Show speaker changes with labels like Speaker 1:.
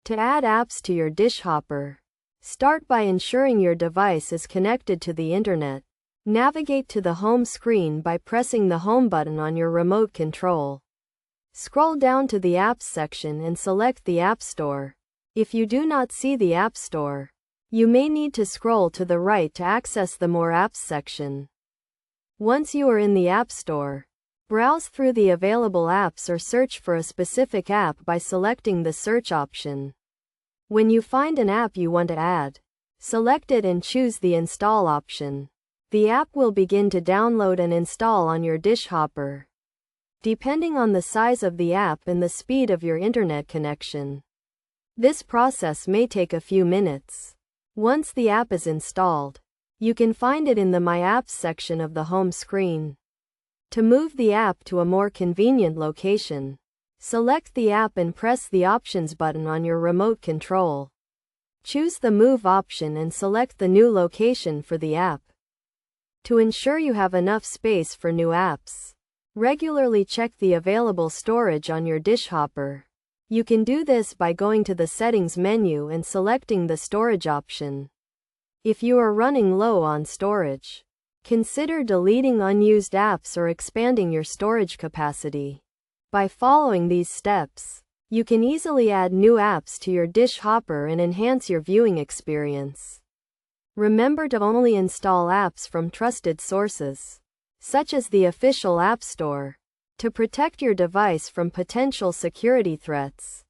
Speaker 1: To add apps to your Dish Hopper, start by ensuring your device is connected to the internet. Navigate to the home screen by pressing the home button on your remote control. Scroll down to the Apps section and select the App Store. If you do not see the App Store, you may need to scroll to the right to access the More Apps section. Once you are in the App Store, browse through the available apps or search for a specific app by selecting the search option. When you find an app you want to add, select it and choose the Install option. The app will begin to download and install on your Dish Hopper, depending on the size of the app and the speed of your internet connection. This process may take a few minutes. Once the app is installed, you can find it in the My Apps section of the home screen. To move the app to a more convenient location, select the app and press the Options button on your remote control. Choose the Move option and select the new location for the app. To ensure you have enough space for new apps, regularly check the available storage on your Dish Hopper. You can do this by going to the Settings menu and selecting the Storage option. If you are running low on storage, consider deleting unused apps or expanding your storage capacity. By following these steps, you can easily add new apps to your Dish Hopper and enhance your viewing experience. Remember to only install apps from trusted sources, such as the official App Store, to protect your device from potential security threats.